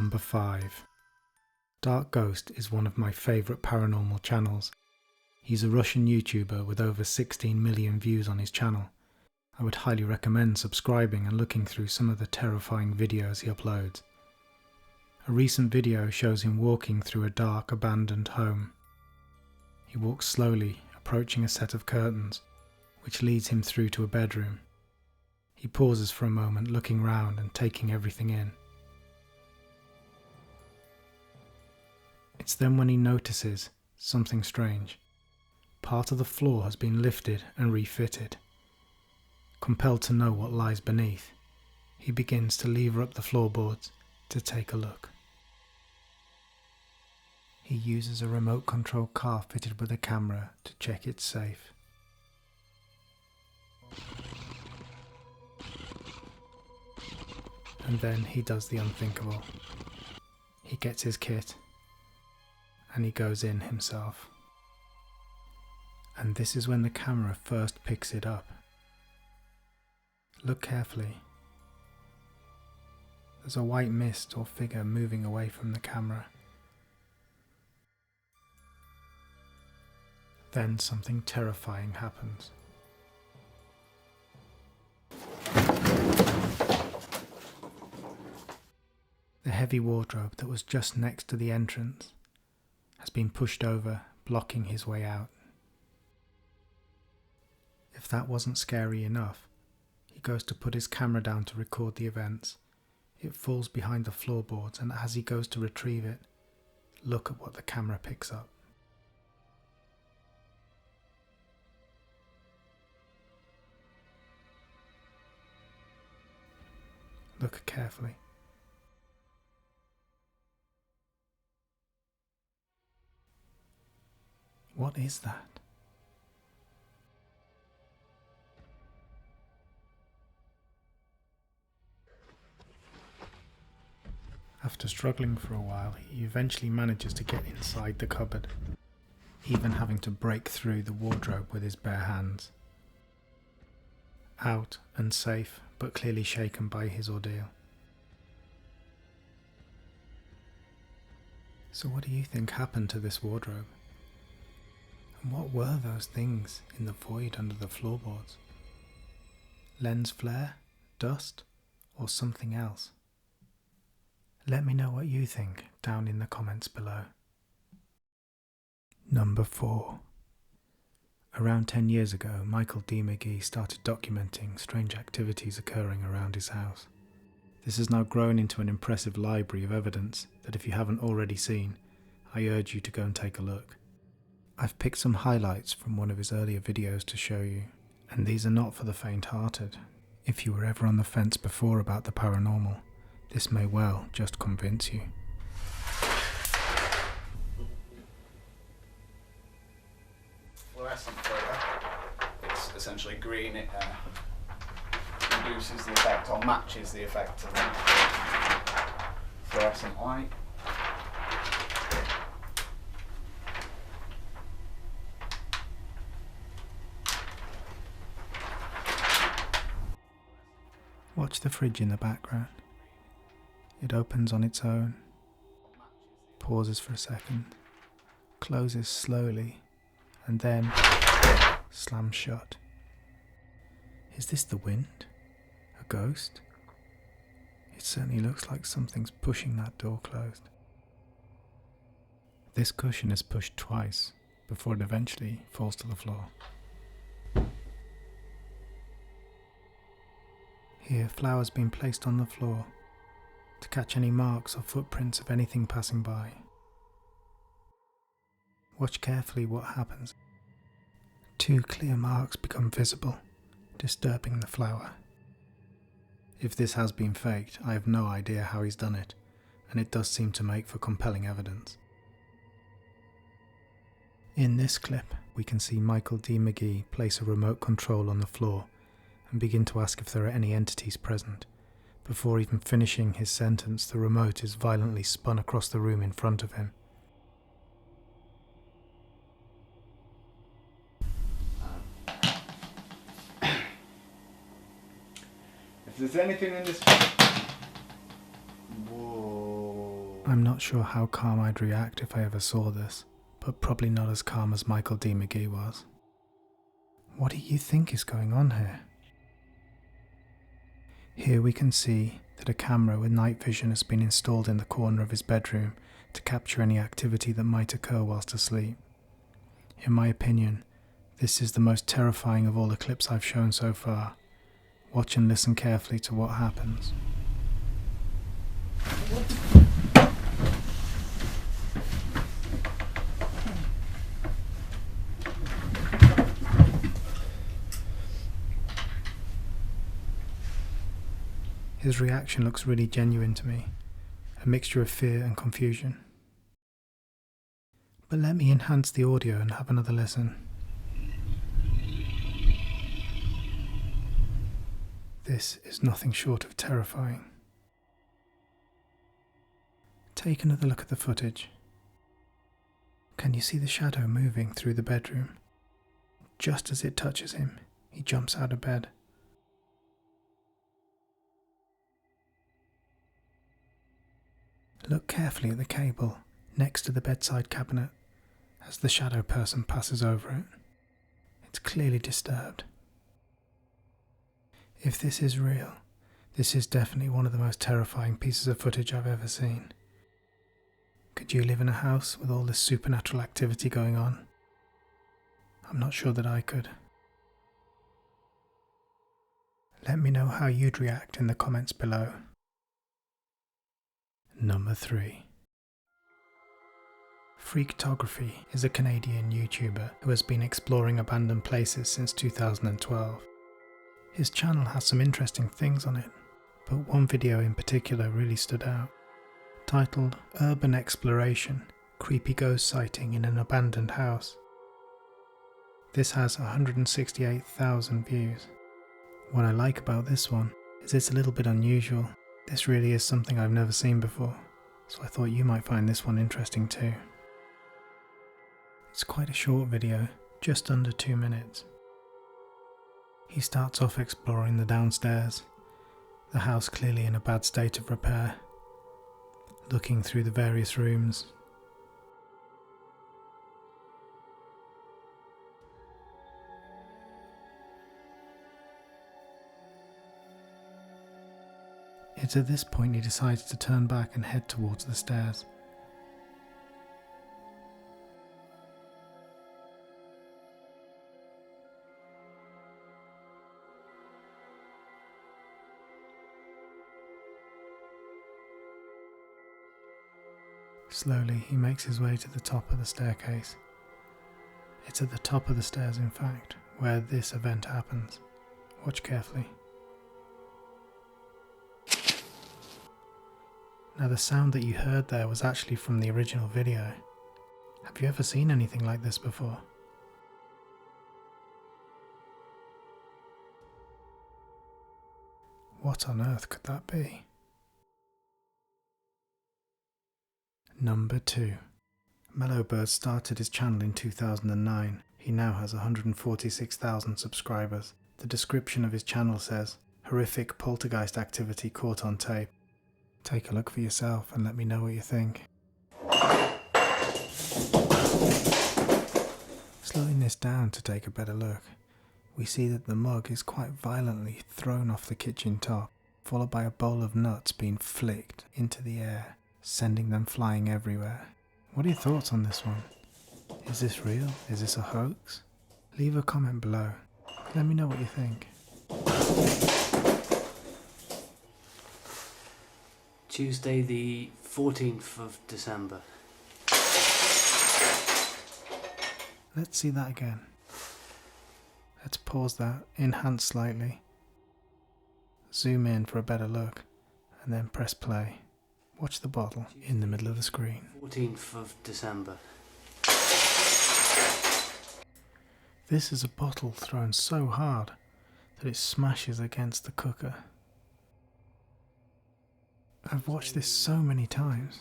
Number 5. Dark Ghost is one of my favourite paranormal channels. He's a Russian YouTuber with over 16 million views on his channel. I would highly recommend subscribing and looking through some of the terrifying videos he uploads. A recent video shows him walking through a dark, abandoned home. He walks slowly, approaching a set of curtains, which leads him through to a bedroom. He pauses for a moment, looking round and taking everything in. It's then when he notices something strange. Part of the floor has been lifted and refitted. Compelled to know what lies beneath, he begins to lever up the floorboards to take a look. He uses a remote control car fitted with a camera to check it's safe. And then he does the unthinkable. He gets his kit and he goes in himself. And this is when the camera first picks it up. Look carefully. There's a white mist or figure moving away from the camera. Then something terrifying happens. The heavy wardrobe that was just next to the entrance has been pushed over, blocking his way out. If that wasn't scary enough, he goes to put his camera down to record the events. It falls behind the floorboards, and as he goes to retrieve it, look at what the camera picks up. Look carefully. What is that? After struggling for a while, he eventually manages to get inside the cupboard, even having to break through the wardrobe with his bare hands. Out and safe, but clearly shaken by his ordeal. So what do you think happened to this wardrobe? And what were those things in the void under the floorboards? Lens flare, dust, or something else? Let me know what you think down in the comments below. Number 4. Around 10 years ago, Michael D. McGee started documenting strange activities occurring around his house. This has now grown into an impressive library of evidence that if you haven't already seen, I urge you to go and take a look. I've picked some highlights from one of his earlier videos to show you, and these are not for the faint-hearted. If you were ever on the fence before about the paranormal, this may well just convince you. Fluorescent photo. It's essentially green. It reduces the effect or matches the effect of the fluorescent light. Watch the fridge in the background. It opens on its own, pauses for a second, closes slowly, and then slams shut. Is this the wind? A ghost? It certainly looks like something's pushing that door closed. This cushion is pushed twice before it eventually falls to the floor. Here, flowers being placed on the floor to catch any marks or footprints of anything passing by. Watch carefully what happens. 2 clear marks become visible, disturbing the flower. If this has been faked, I have no idea how he's done it, and it does seem to make for compelling evidence. In this clip, we can see Michael D. McGee place a remote control on the floor and begin to ask if there are any entities present. Before even finishing his sentence, the remote is violently spun across the room in front of him. If there's anything in this... Whoa. I'm not sure how calm I'd react if I ever saw this, but probably not as calm as Michael D. McGee was. What do you think is going on here? Here we can see that a camera with night vision has been installed in the corner of his bedroom to capture any activity that might occur whilst asleep. In my opinion, this is the most terrifying of all the clips I've shown so far. Watch and listen carefully to what happens. His reaction looks really genuine to me, a mixture of fear and confusion. But let me enhance the audio and have another listen. This is nothing short of terrifying. Take another look at the footage. Can you see the shadow moving through the bedroom? Just as it touches him, he jumps out of bed. Look carefully at the cable next to the bedside cabinet as the shadow person passes over it. It's clearly disturbed. If this is real, this is definitely one of the most terrifying pieces of footage I've ever seen. Could you live in a house with all this supernatural activity going on? I'm not sure that I could. Let me know how you'd react in the comments below. Number 3. Freaktography is a Canadian YouTuber who has been exploring abandoned places since 2012. His channel has some interesting things on it, but one video in particular really stood out. Titled Urban Exploration, Creepy Ghost Sighting in an Abandoned House. This has 168,000 views. What I like about this one is it's a little bit unusual. This really is something I've never seen before, so I thought you might find this one interesting too. It's quite a short video, just under 2 minutes. He starts off exploring the downstairs, the house clearly in a bad state of repair, looking through the various rooms. It's at this point he decides to turn back and head towards the stairs. Slowly he makes his way to the top of the staircase. It's at the top of the stairs, in fact, where this event happens. Watch carefully. Now the sound that you heard there was actually from the original video. Have you ever seen anything like this before? What on earth could that be? Number 2. Mellowbird started his channel in 2009. He now has 146,000 subscribers. The description of his channel says, "Horrific poltergeist activity caught on tape." Take a look for yourself and let me know what you think. Slowing this down to take a better look, we see that the mug is quite violently thrown off the kitchen top, followed by a bowl of nuts being flicked into the air, sending them flying everywhere. What are your thoughts on this one? Is this real? Is this a hoax? Leave a comment below. Let me know what you think. Tuesday the 14th of December. Let's see that again. Let's pause that, enhance slightly, zoom in for a better look, and then press play. Watch the bottle in the middle of the screen. 14th of December. This is a bottle thrown so hard that it smashes against the cooker. I've watched this so many times.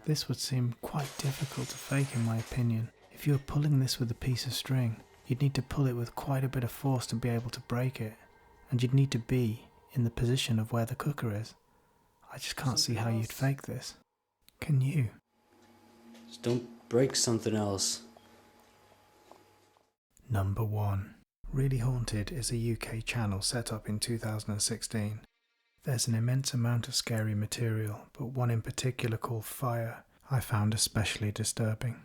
This would seem quite difficult to fake in my opinion. If you were pulling this with a piece of string, you'd need to pull it with quite a bit of force to be able to break it, and you'd need to be in the position of where the cooker is. I just can't see how you'd fake this. Can you? Just don't break something else. Number 1. Really Haunted is a UK channel set up in 2016. There's an immense amount of scary material, but one in particular called Fire I found especially disturbing.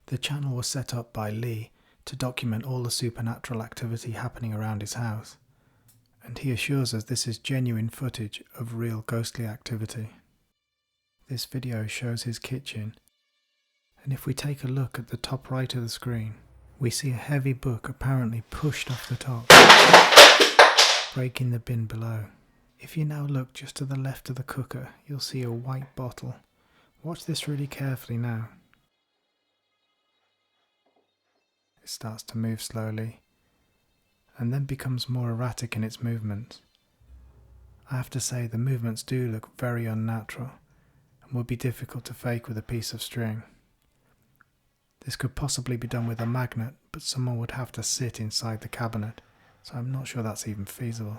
The channel was set up by Lee to document all the supernatural activity happening around his house, and he assures us this is genuine footage of real ghostly activity. This video shows his kitchen, and if we take a look at the top right of the screen, we see a heavy book apparently pushed off the top, breaking the bin below. If you now look just to the left of the cooker, you'll see a white bottle. Watch this really carefully now. It starts to move slowly, and then becomes more erratic in its movements. I have to say the movements do look very unnatural, and would be difficult to fake with a piece of string. This could possibly be done with a magnet, but someone would have to sit inside the cabinet, so I'm not sure that's even feasible.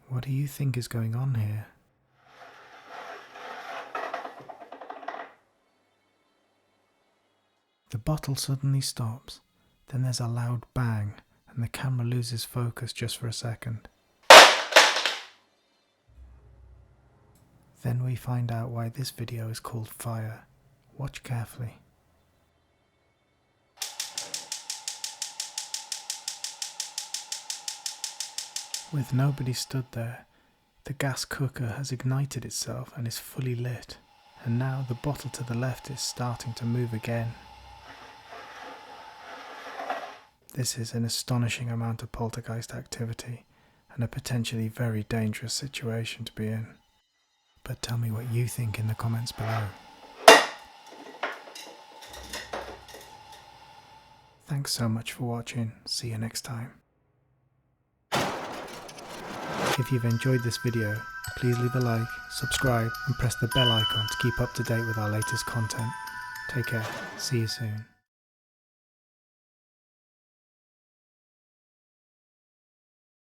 What do you think is going on here? The bottle suddenly stops, then there's a loud bang, and the camera loses focus just for a second. Then we find out why this video is called Fire. Watch carefully. With nobody stood there, the gas cooker has ignited itself and is fully lit, and now the bottle to the left is starting to move again. This is an astonishing amount of poltergeist activity and a potentially very dangerous situation to be in. But tell me what you think in the comments below. Thanks so much for watching. See you next time. If you've enjoyed this video, please leave a like, subscribe and press the bell icon to keep up to date with our latest content. Take care. See you soon.